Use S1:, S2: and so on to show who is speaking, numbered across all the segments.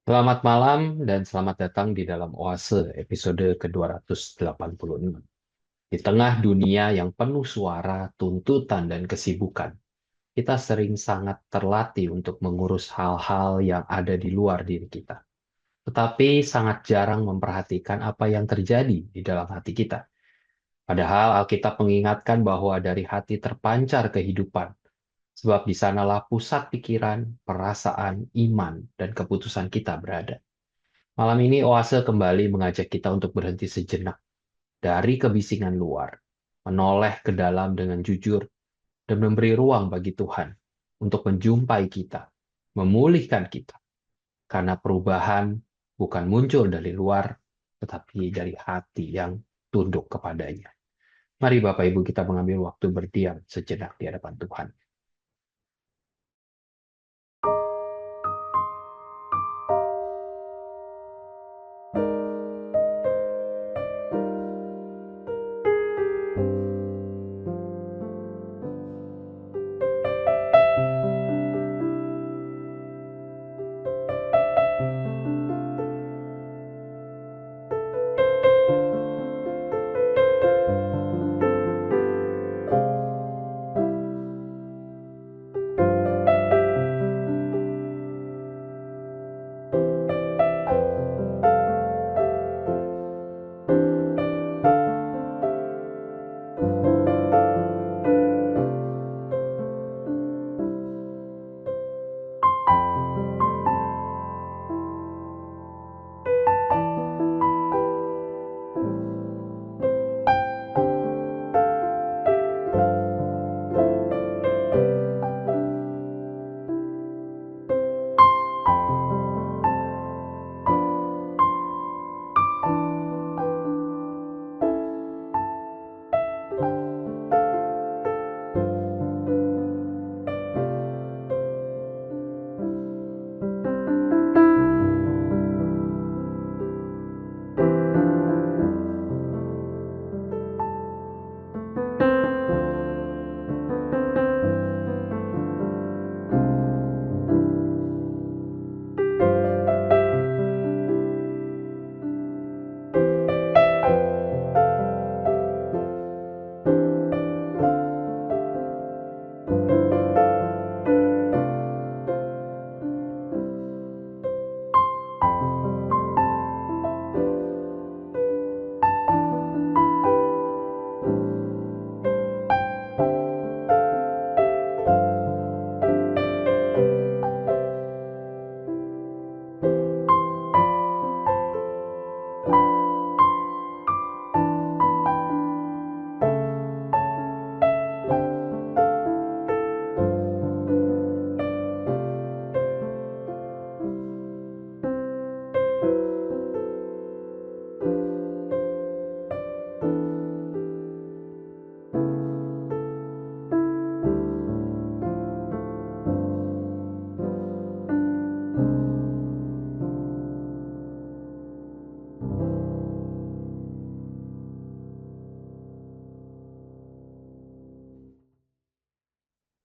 S1: Selamat malam dan selamat datang di dalam Oase episode ke-286. Di tengah dunia yang penuh suara, tuntutan, dan kesibukan, kita sering sangat terlatih untuk mengurus hal-hal yang ada di luar diri kita. Tetapi sangat jarang memperhatikan apa yang terjadi di dalam hati kita. Padahal Alkitab mengingatkan bahwa dari hati terpancar kehidupan, sebab di sanalah pusat pikiran, perasaan, iman, dan keputusan kita berada. Malam ini Oase kembali mengajak kita untuk berhenti sejenak dari kebisingan luar, menoleh ke dalam dengan jujur, dan memberi ruang bagi Tuhan untuk menjumpai kita, memulihkan kita. Karena perubahan bukan muncul dari luar, tetapi dari hati yang tunduk kepadanya. Mari Bapak Ibu kita mengambil waktu berdiam sejenak di hadapan Tuhan.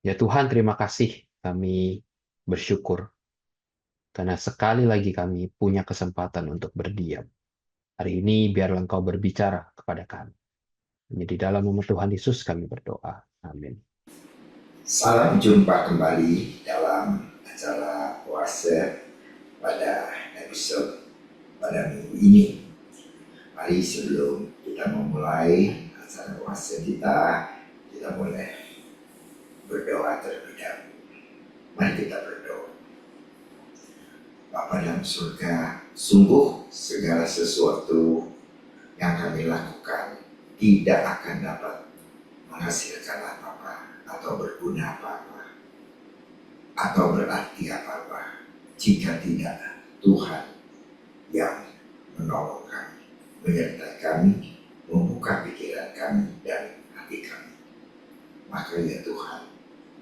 S1: Ya Tuhan, terima kasih. Kami bersyukur karena sekali lagi kami punya kesempatan untuk berdiam. Hari ini biarlah Engkau berbicara kepada kami. Hanya di dalam nama Tuhan Yesus kami berdoa. Amin.
S2: Salam jumpa kembali dalam acara Oase pada episode pada minggu ini. Mari sebelum kita memulai acara Oase kita boleh berdoa terlebih dahulu. Mari kita berdoa. Bapa dalam surga, sungguh segala sesuatu yang kami lakukan tidak akan dapat menghasilkan apa-apa atau berguna apa-apa atau berarti apa-apa jika tidak Tuhan yang menolong kami, menyertai kami, membuka pikiran kami dan hati kami. Maka ya Tuhan,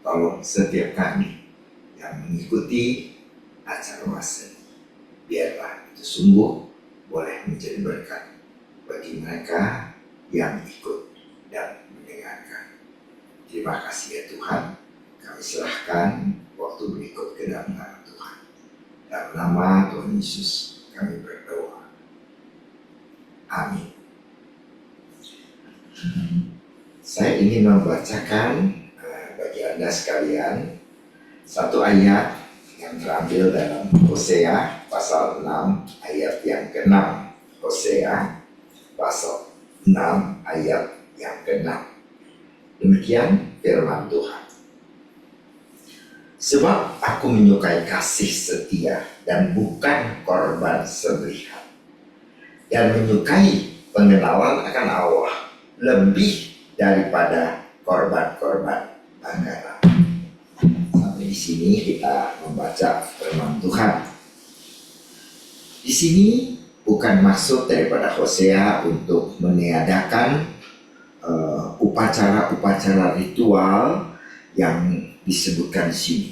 S2: tolong setiap kami yang mengikuti acara Oase, biarlah itu sungguh boleh menjadi berkat bagi mereka yang ikut dan mendengarkan. Terima kasih ya Tuhan, kami serahkan waktu berikut ke dalam nama Tuhan. Dalam nama Tuhan Yesus kami berdoa. Amin. Saya ingin membacakan bagi Anda sekalian satu ayat yang terambil dalam Hosea pasal 6 ayat yang ke-6. Hosea pasal 6 ayat yang ke-6. Demikian firman Tuhan. Sebab aku menyukai kasih setia dan bukan korban sembelihan, dan menyukai pengenalan akan Allah lebih daripada korban-korban anggaran. Sampai di sini kita membaca firman Tuhan. Di sini bukan maksud daripada Hosea untuk meniadakan upacara-upacara ritual yang disebutkan di sini.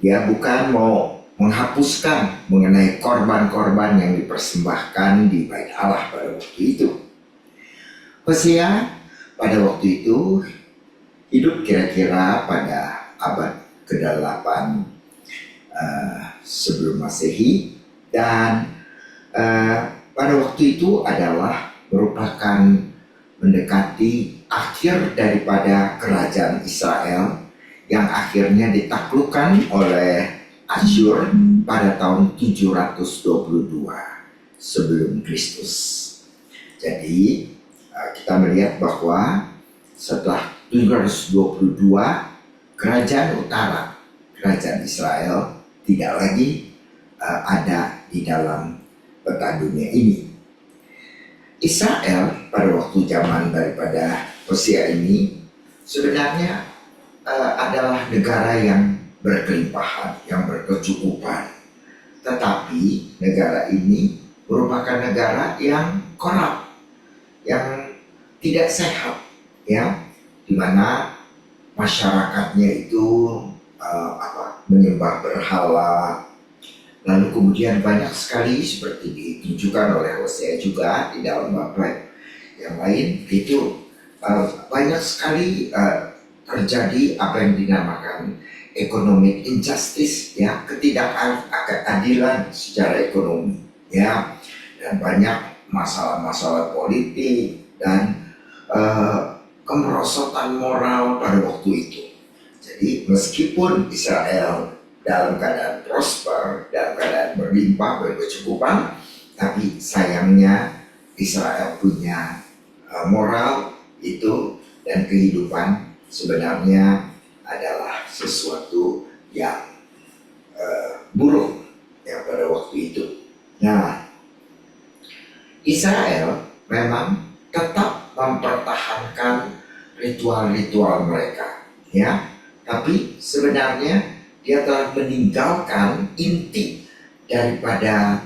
S2: Dia bukan mau menghapuskan mengenai korban-korban yang dipersembahkan di bait Allah pada waktu itu. Hosea pada waktu itu hidup kira-kira pada abad ke-8 sebelum Masehi, dan pada waktu itu adalah merupakan mendekati akhir daripada kerajaan Israel yang akhirnya ditaklukkan oleh Asyur pada tahun 722 sebelum Kristus. Jadi kita melihat bahwa setelah 722 kerajaan utara, kerajaan Israel tidak lagi ada di dalam peta dunia ini. Israel pada waktu zaman daripada Hosea ini sebenarnya adalah negara yang berkelimpahan, yang berkecukupan. Tetapi negara ini merupakan negara yang korup, yang tidak sehat, ya, di mana masyarakatnya itu menyembah berhala. Lalu kemudian banyak sekali seperti ditunjukkan oleh Hosea juga di dalam bab yang lain itu banyak sekali terjadi apa yang dinamakan economic injustice, ya, ketidakadilan secara ekonomi, ya, dan banyak masalah-masalah politik dan kemerosotan moral pada waktu itu. Jadi meskipun Israel dalam keadaan prosper, dalam keadaan berlimpah, berkecukupan, tapi sayangnya Israel punya moral itu dan kehidupan sebenarnya adalah sesuatu yang buruk ya pada waktu itu. Nah, Israel memang tetap mempertahankan ritual-ritual mereka, ya, tapi sebenarnya dia telah meninggalkan inti daripada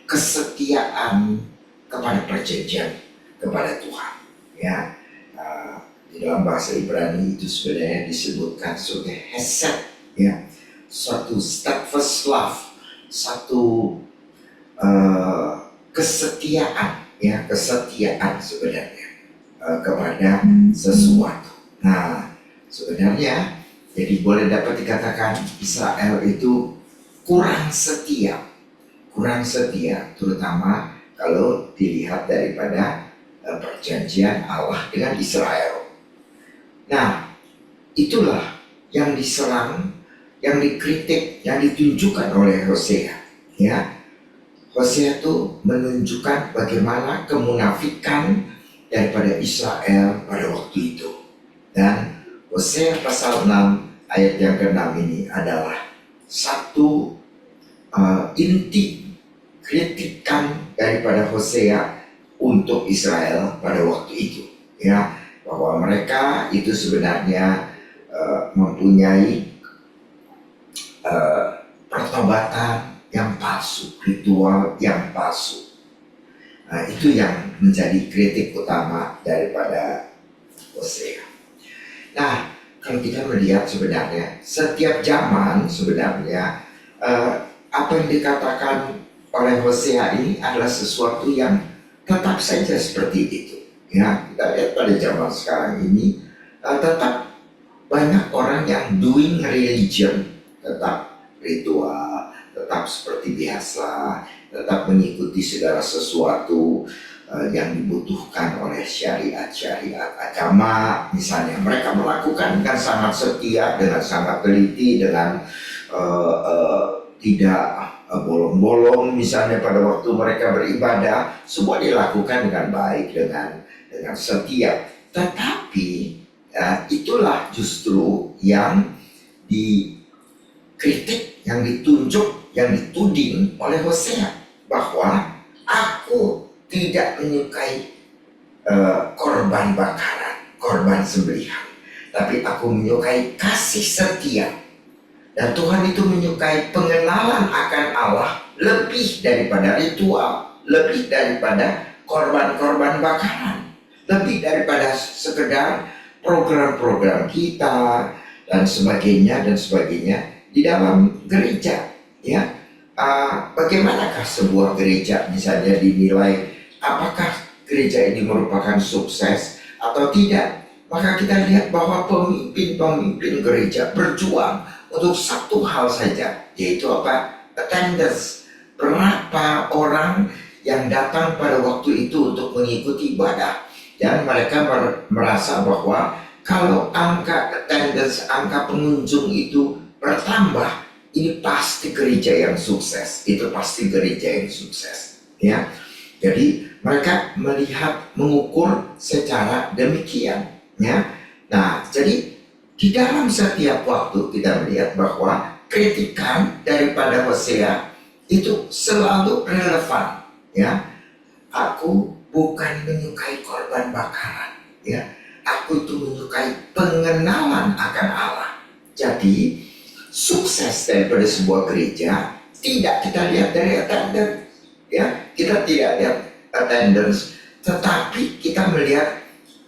S2: kesetiaan kepada perjanjian kepada Tuhan, ya. Di dalam bahasa Ibrani itu sebenarnya disebutkan sebagai hesed, ya, suatu steadfast love, satu kesetiaan, ya, kesetiaan sebenarnya kepada sesuatu. Nah, sebenarnya jadi boleh dapat dikatakan Israel itu kurang setia, terutama kalau dilihat daripada perjanjian Allah dengan Israel. Nah, itulah yang diserang, yang dikritik, yang ditunjukkan oleh Hosea, ya. Hosea itu menunjukkan bagaimana kemunafikan daripada Israel pada waktu itu. Dan Hosea pasal 6 ayat yang ke-6 ini adalah satu inti kritikan daripada Hosea untuk Israel pada waktu itu, ya, bahwa mereka itu sebenarnya mempunyai pertobatan yang palsu, ritual yang palsu. Nah, itu yang menjadi kritik utama daripada Hosea. Nah, kalau kita melihat sebenarnya setiap zaman sebenarnya apa yang dikatakan oleh Hosea ini adalah sesuatu yang tetap saja seperti itu. Ya, kita lihat pada zaman sekarang ini tetap banyak orang yang doing religion, tetap ritual, tetap tetap seperti biasa, tetap mengikuti segala sesuatu yang dibutuhkan oleh syariat-syariat agama. Misalnya mereka melakukan dengan sangat setia, dengan sangat teliti, dengan tidak bolong-bolong. Misalnya pada waktu mereka beribadah, semua dilakukan dengan baik, dengan setia. Tetapi itulah justru yang dikritik, yang ditunjuk, yang dituding oleh Hosea, bahwa aku tidak menyukai korban bakaran, korban sembelihan, tapi aku menyukai kasih setia. Dan Tuhan itu menyukai pengenalan akan Allah lebih daripada ritual, lebih daripada korban-korban bakaran, lebih daripada sekedar program-program kita dan sebagainya di dalam gereja. Ya, bagaimanakah sebuah gereja misalnya dinilai, apakah gereja ini merupakan sukses atau tidak? Maka kita lihat bahwa pemimpin-pemimpin gereja berjuang untuk satu hal saja, yaitu apa? Attendance. Berapa orang yang datang pada waktu itu untuk mengikuti ibadah. Dan mereka merasa bahwa kalau angka attendance, angka pengunjung itu bertambah, ini pasti gereja yang sukses. Itu pasti gereja yang sukses. Ya, jadi mereka melihat, mengukur secara demikian. Ya, nah jadi di dalam setiap waktu kita melihat bahwa kritikan daripada Hosea itu selalu relevan. Ya, aku bukan menyukai korban bakaran. Ya, aku itu menyukai pengenalan akan Allah. Jadi sukses daripada sebuah gereja tidak kita lihat dari attendance. Ya, kita tidak lihat attendance, tetapi kita melihat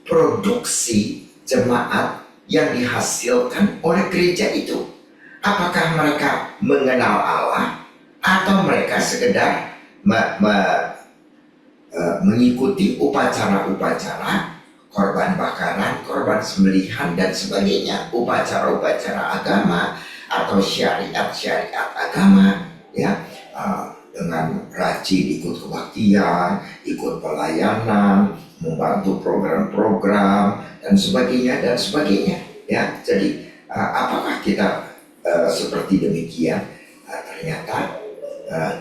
S2: produksi jemaat yang dihasilkan oleh gereja itu. Apakah mereka mengenal Allah atau mereka sekedar mengikuti upacara-upacara korban bakaran, korban sembelihan dan sebagainya, upacara-upacara agama atau syariat-syariat agama, ya, dengan rajin ikut kebaktian, ikut pelayanan, membantu program-program dan sebagainya, ya. Jadi apakah kita seperti demikian? Ternyata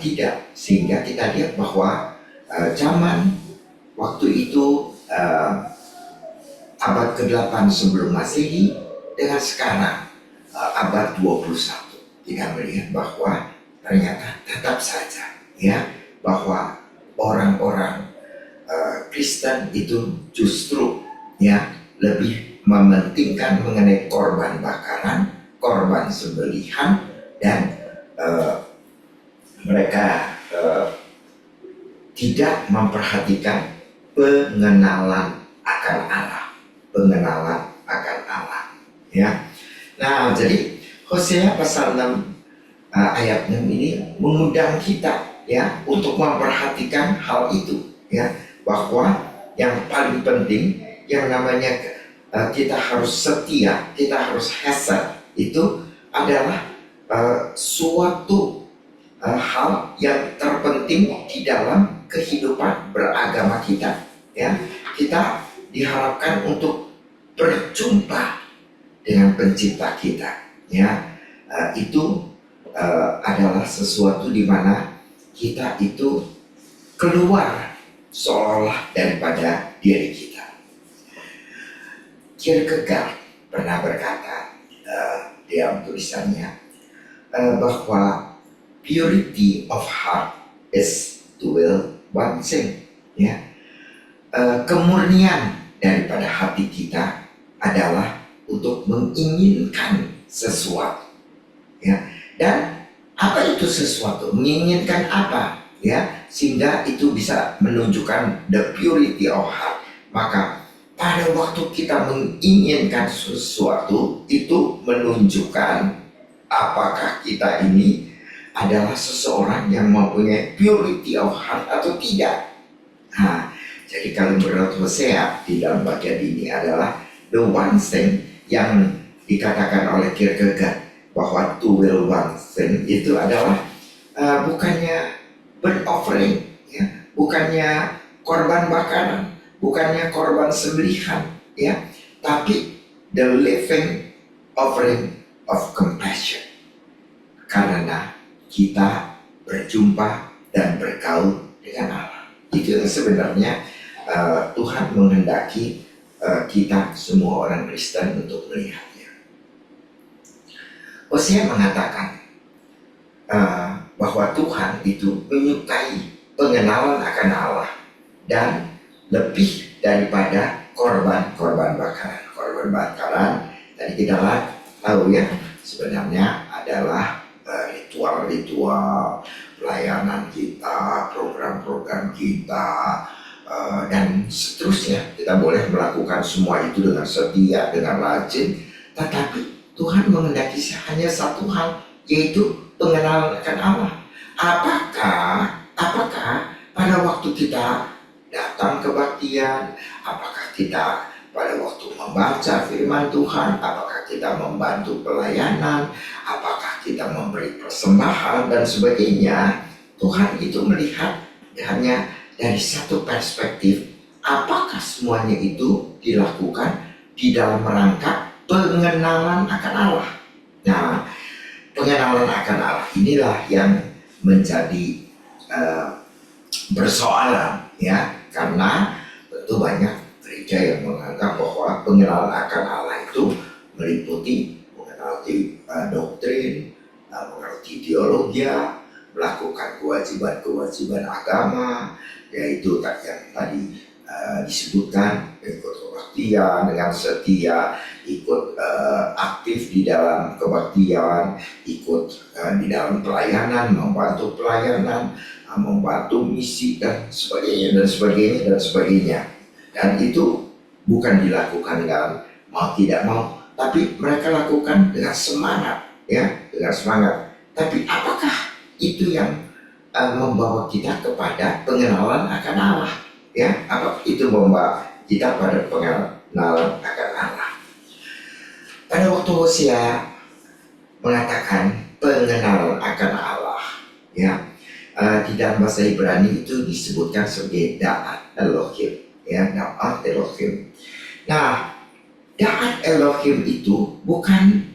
S2: tidak, sehingga kita lihat bahwa zaman waktu itu abad ke-8 sebelum Masehi dengan sekarang abad 21, kita melihat bahwa ternyata tetap saja, ya, bahwa orang-orang Kristen itu justru, ya, lebih mementingkan mengenai korban bakaran, korban sembelihan, dan mereka tidak memperhatikan pengenalan akan Allah, ya. Nah, jadi Hosea pasal 6 ayat 6 ini mengundang kita, ya, untuk memperhatikan hal itu, ya, bahwa yang paling penting yang namanya kita harus setia, kita harus hesed, itu adalah suatu hal yang terpenting di dalam kehidupan beragama kita, ya. Kita diharapkan untuk berjumpa dengan pencipta kita, ya. Itu adalah sesuatu di mana kita itu keluar seolah daripada diri kita. Kierkegaard pernah berkata dalam tulisannya bahwa purity of heart is to will one thing, ya. Kemurnian daripada hati kita adalah untuk menginginkan sesuatu, ya. Dan apa itu sesuatu? Menginginkan apa, ya, sehingga itu bisa menunjukkan the purity of heart. Maka pada waktu kita menginginkan sesuatu, itu menunjukkan apakah kita ini adalah seseorang yang mempunyai purity of heart atau tidak. Nah, jadi kalau menurut Hosea di dalam bagian ini adalah the one thing yang dikatakan oleh Kierkegaard, bahwa to will one thing itu adalah bukannya burnt offering, ya, bukannya korban bakaran, bukannya korban sembelihan, ya, tapi the living offering of compassion. Karena kita berjumpa dan bergaul dengan Allah. Itu yang sebenarnya Tuhan menghendaki kita semua orang Kristen untuk melihatnya. Hosea mengatakan bahwa Tuhan itu menyukai pengenalan akan Allah dan lebih daripada korban bakaran. Korban bakaran tadi kita tahu ya, sebenarnya adalah ritual-ritual pelayanan kita, program-program kita, dan seterusnya. Kita boleh melakukan semua itu dengan setia, dengan rajin, tetapi Tuhan menghendaki hanya satu hal, yaitu pengenalan akan Allah. Apakah pada waktu kita datang kebaktian, apakah kita pada waktu membaca firman Tuhan, apakah kita membantu pelayanan, apakah kita memberi persembahan dan sebagainya, Tuhan itu melihat hanya dari satu perspektif, apakah semuanya itu dilakukan di dalam rangka pengenalan akan Allah. Nah, pengenalan akan Allah inilah yang menjadi persoalan, ya, karena tentu banyak gereja yang menganggap bahwa pengenalan akan Allah itu meliputi mengenali doktrin, mengerti teologi, melakukan kewajiban-kewajiban agama, yaitu yang tadi disebutkan, ikut kebaktian dengan setia, ikut aktif di dalam kebaktian, ikut di dalam pelayanan, membantu pelayanan, membantu misi dan sebagainya. Dan itu bukan dilakukan dengan mau tidak mau, tapi mereka lakukan dengan semangat, ya, dengan semangat. Tapi apakah itu yang membawa kita kepada pengenalan akan Allah? Ya, apakah itu membawa kita pada pengenalan akan Allah? Pada waktu Hosea mengatakan pengenalan akan Allah, ya, di dalam bahasa Ibrani itu disebutkan sebagai Da'at Elohim, ya, Da'at Elohim. Nah, Da'at Elohim itu bukan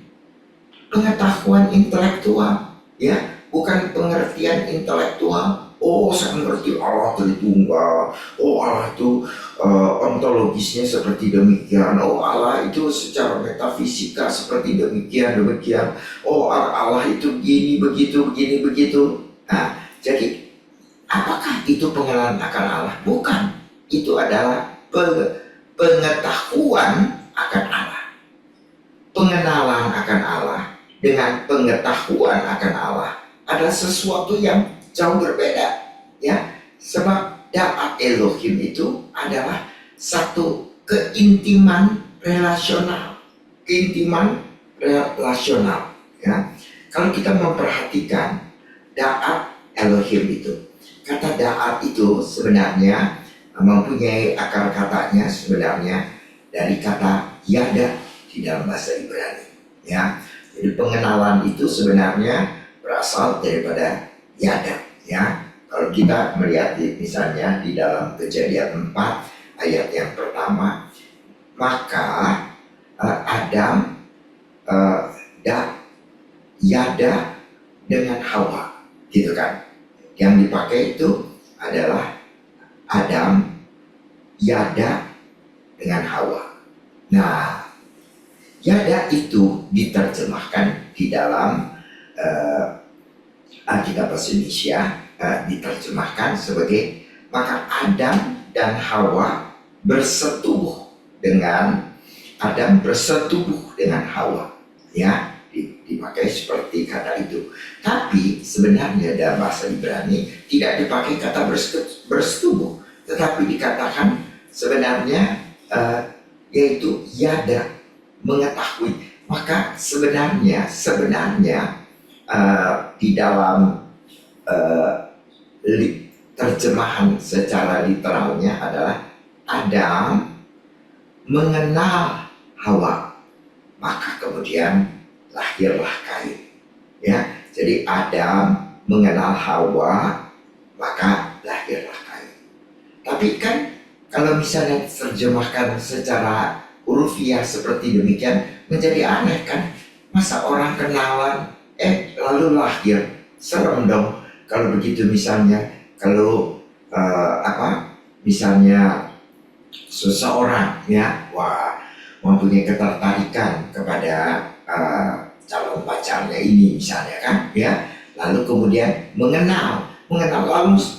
S2: pengetahuan intelektual, ya, bukan pengertian intelektual. Oh, saya mengerti Allah Tritunggal. Oh, Allah itu ontologisnya seperti demikian. Oh, Allah itu secara metafisika seperti demikian. Oh, Allah itu begini begitu. Nah, jadi apakah itu pengenalan akan Allah? Bukan. Itu adalah pengetahuan akan Allah. Pengenalan akan Allah dengan pengetahuan akan Allah adalah sesuatu yang jauh berbeda, ya, sebab Da'at Elohim itu adalah satu keintiman relasional, ya. Kalau kita memperhatikan Da'at Elohim itu, kata Da'at itu sebenarnya mempunyai akar katanya sebenarnya dari kata Yada di dalam bahasa Ibrani, ya. Jadi pengenalan itu sebenarnya berasal daripada Yada, ya. Kalau kita melihat misalnya di dalam Kejadian 4 ayat yang pertama, maka Adam Yada dengan Hawa, gitu kan. Yang dipakai itu adalah Adam Yada dengan Hawa. Nah, Yada itu diterjemahkan di dalam Alkitab Bahasa Indonesia, diterjemahkan sebagai maka Adam dan Hawa bersetubuh dengan Hawa, ya, dipakai seperti kata itu. Tapi sebenarnya dalam bahasa Ibrani tidak dipakai kata bersetubuh, tetapi dikatakan sebenarnya yaitu Yada, mengetahui. Maka sebenarnya di dalam terjemahan secara literalnya adalah Adam mengenal Hawa, maka kemudian lahirlah Kain, ya. Jadi Adam mengenal Hawa, maka lahirlah Kain. Tapi kan kalau misalnya terjemahkan secara hurufiah seperti demikian, menjadi aneh kan? Masa orang kenalan, lalu lahir? Serem dong. Kalau begitu misalnya, kalau misalnya seseorang ya, mempunyai ketertarikan kepada calon pacarnya ini misalnya kan, ya, lalu kemudian mengenal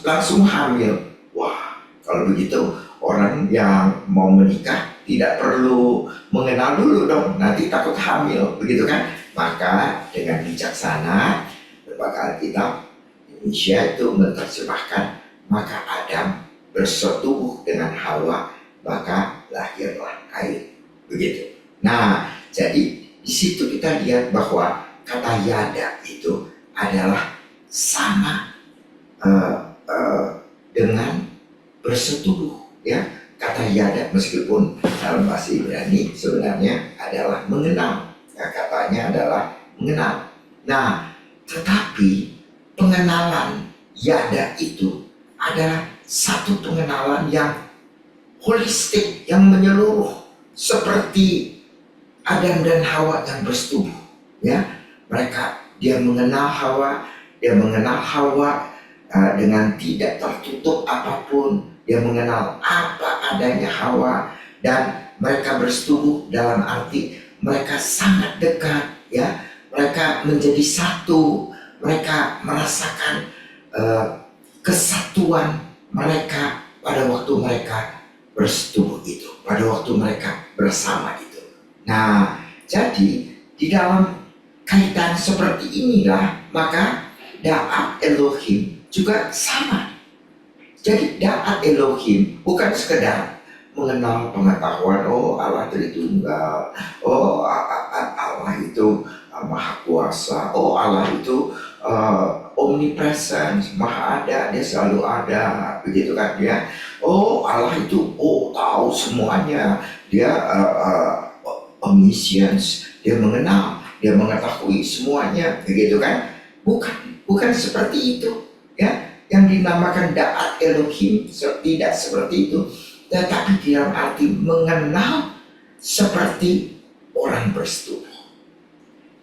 S2: langsung hamil. Wah, kalau begitu orang yang mau menikah tidak perlu mengenal dulu dong, nanti takut hamil, begitu kan? Maka dengan bijaksana, lembaga Alkitab Indonesia itu menerjemahkan, maka Adam bersetubuh dengan Hawa, maka lahirlah Kain. Begitu. Nah, jadi di situ kita lihat bahwa kata yada itu adalah sama dengan bersetubuh, ya. Kata yada meskipun dalam bahasa Ibrani sebenarnya adalah mengenal, ya, katanya adalah mengenal. Nah, tetapi pengenalan yada itu adalah satu pengenalan yang holistik, yang menyeluruh, seperti Adam dan Hawa yang bersetubuh, ya. Dia mengenal Hawa dengan tidak tertutup apapun. Dia mengenal apa adanya Hawa, dan mereka bersetubuh dalam arti mereka sangat dekat, ya. Mereka menjadi satu. Mereka merasakan kesatuan mereka pada waktu mereka bersetubuh itu, pada waktu mereka bersama itu. Nah, jadi di dalam kaitan seperti inilah maka Da'at Elohim juga sama. Jadi Da'at Elohim bukan sekedar mengenal pengetahuan, Allah Tritunggal, Allah itu Maha Kuasa, Allah itu omnipresent, Maha ada, dia selalu ada, begitu kan dia. Allah itu tahu semuanya, dia omniscience, dia mengenal, dia mengetahui semuanya, begitu kan? Bukan seperti itu, ya. Yang dinamakan Da'at Elohim tidak seperti itu, tetapi dalam arti mengenal seperti orang bersetubuh,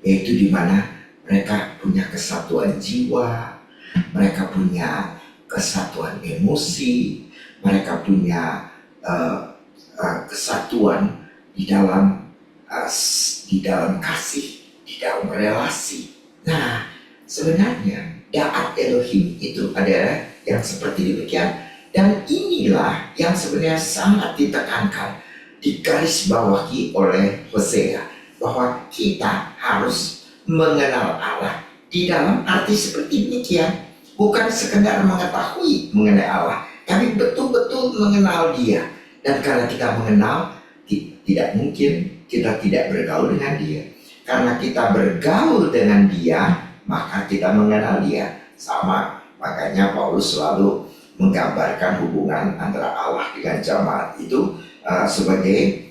S2: yaitu di mana mereka punya kesatuan jiwa, mereka punya kesatuan emosi, mereka punya kesatuan di dalam kasih, di dalam relasi. Nah, sebenarnya Da'at Elohim itu adalah yang seperti demikian, dan inilah yang sebenarnya sangat ditekankan, digarisbawahi oleh Hosea, bahwa kita harus mengenal Allah di dalam arti seperti demikian, bukan sekedar mengetahui mengenai Allah, tapi betul-betul mengenal Dia. Dan karena kita mengenal, tidak mungkin kita tidak bergaul dengan Dia. Karena kita bergaul dengan Dia, maka kita mengenal Dia. Sama, makanya Paulus selalu menggambarkan hubungan antara Allah dengan jemaat itu sebagai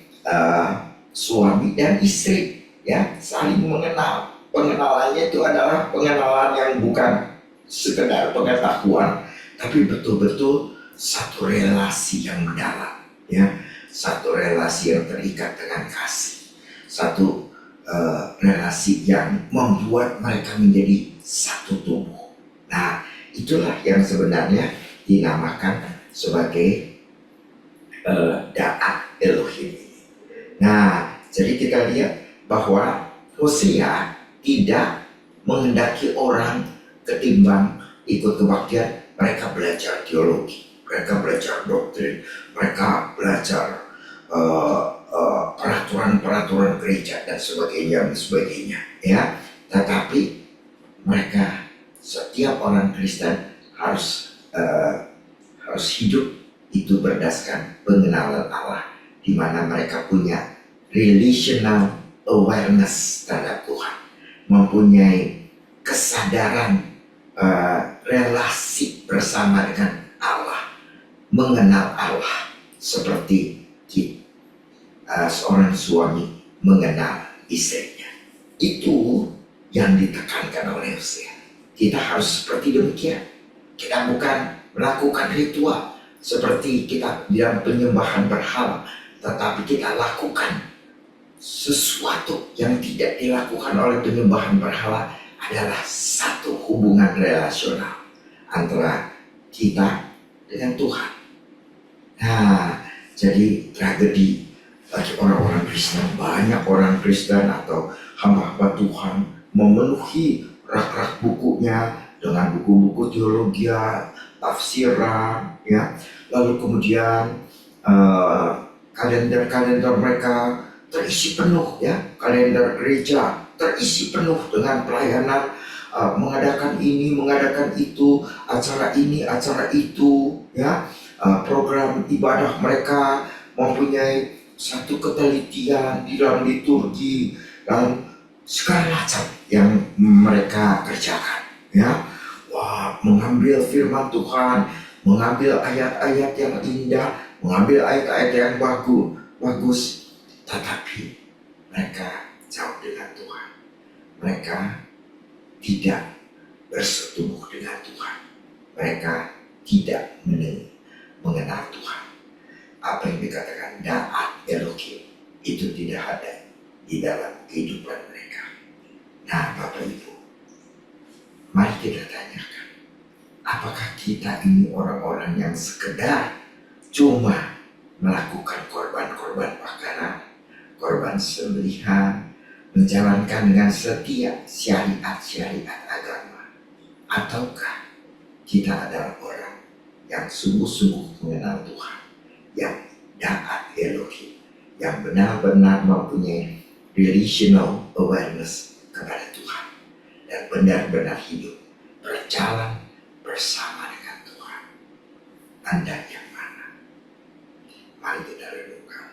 S2: suami dan istri, ya, saling mengenal. Pengenalannya itu adalah pengenalan yang bukan sekedar pengetahuan, tapi betul-betul satu relasi yang mendalam, ya, satu relasi yang terikat dengan kasih, satu relasi yang membuat mereka menjadi satu tubuh. Nah, itulah yang sebenarnya dinamakan sebagai Da'at Elohim. Nah, jadi kita lihat bahwa Hosea tidak menghendaki orang ketimbang ikut kebaktian, mereka belajar teologi, mereka belajar doktrin, mereka belajar peraturan-peraturan gereja dan sebagainya, ya. Tetapi mereka, setiap orang Kristen harus hidup itu berdasarkan pengenalan Allah, di mana mereka punya relational awareness terhadap Tuhan, mempunyai kesadaran relasi bersama dengan Allah, mengenal Allah seperti seorang suami mengenal istrinya. Itu yang ditekankan oleh Hosea. kita harus seperti demikian. Kita bukan melakukan ritual seperti kita dalam penyembahan berhala, tetapi kita lakukan sesuatu yang tidak dilakukan oleh penyembahan berhala adalah satu hubungan relasional antara kita dengan Tuhan. Nah, jadi tragedi bagi orang-orang Kristen, banyak orang Kristen atau hamba-hamba Tuhan memenuhi rak-rak bukunya dengan buku-buku teologi, tafsiran, ya. Lalu kemudian kalender-kalender mereka terisi penuh, ya, kalender gereja terisi penuh dengan pelayanan, mengadakan ini, mengadakan itu, acara ini, acara itu, ya. Program ibadah mereka mempunyai satu ketelitian di dalam liturgi dan segala macam yang mereka kerjakan, ya. Wah, mengambil firman Tuhan, mengambil ayat-ayat yang indah, mengambil ayat-ayat yang bagus, tetapi mereka jauh dengan Tuhan. Mereka tidak bersetubuh dengan Tuhan. Mereka tidak mengenal Tuhan. Apa yang dikatakan da'at Elohim itu tidak ada di dalam kehidupan mereka. Nah, Bapak Ibu, mari kita tanyakan, apakah kita ini orang-orang yang sekedar cuma melakukan korban-korban makanan, korban sembelihan, menjalankan dengan setia syariat-syariat agama, ataukah kita adalah orang yang sungguh-sungguh mengenal Tuhan, yang da'at Elohim, yang benar-benar mempunyai relational awareness kepada Tuhan dan benar-benar hidup berjalan bersama dengan Tuhan. Anda yang mana? Mari kita renungkan.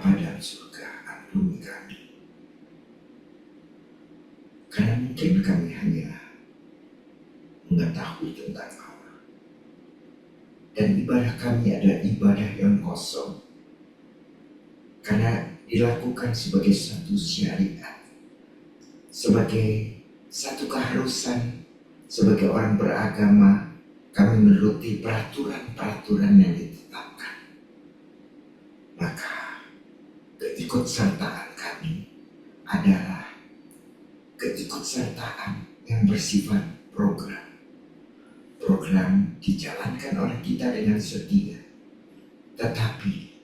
S2: Bapa dalam surga, ampuni kami. Karena mungkin kami hanya mengetahui tentang Allah. Dan ibadah kami adalah ibadah yang kosong. Karena dilakukan sebagai satu syariat, sebagai satu keharusan, sebagai orang beragama, kami menuruti peraturan-peraturan yang ditetapkan. Maka keikutsertaan kami adalah keikutsertaan yang bersifat program. Program dijalankan oleh kita dengan setia, tetapi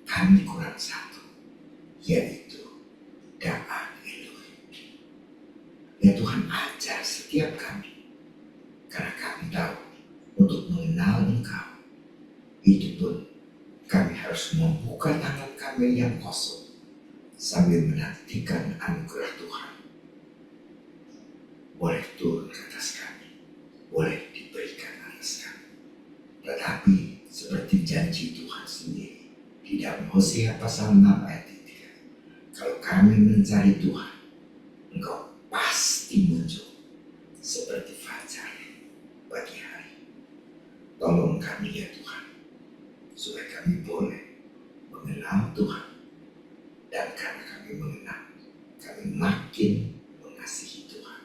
S2: kami kurang satu, yaitu da'a Elohim. Ya Tuhan, ajar setiap kami, karena kami tahu untuk mengenal Engkau, itu pun kami harus membuka tangan kami yang kosong sambil menantikan anugerah Tuhan. Boleh turun ke atas kami, boleh diberikan atas kami, tetapi seperti janji Tuhan sendiri di dalam Hosea pasal 6 ayat 3, kalau kami mencari Tuhan, Engkau pasti muncul seperti fajar pagi hari. Tolong kami ya Tuhan, supaya kami boleh mengenal Tuhan, dan karena kami mengenal, kami makin mengasihi Tuhan.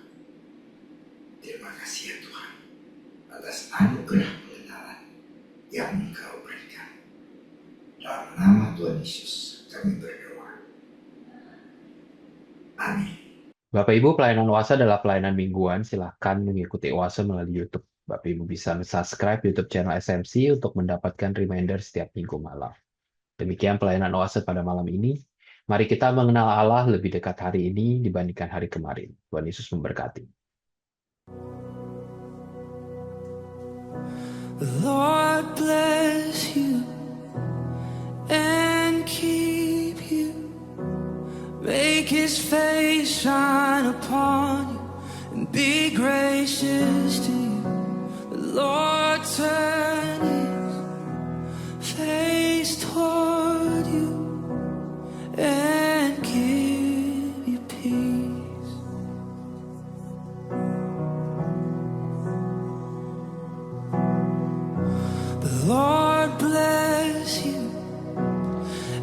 S2: Terima kasih ya Tuhan atas anugerah pengenalan yang Engkau berikan. Dalam nama Tuhan Yesus kami berdoa. Amin.
S1: Bapak Ibu, pelayanan Oase adalah pelayanan mingguan. Silahkan mengikuti Oase melalui YouTube. Bapak Ibu bisa subscribe YouTube channel SMC untuk mendapatkan reminder setiap minggu malam. Demikian pelayanan Oase pada malam ini. Mari kita mengenal Allah lebih dekat hari ini dibandingkan hari kemarin. Tuhan Yesus memberkati.
S3: The Lord bless you and keep you. Make His face shine upon you and be gracious to you. The Lord turn His face toward you and give you peace. The Lord bless you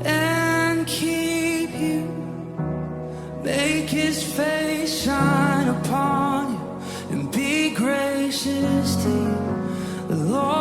S3: and keep you. Make His face shine upon you and be gracious to you. The Lord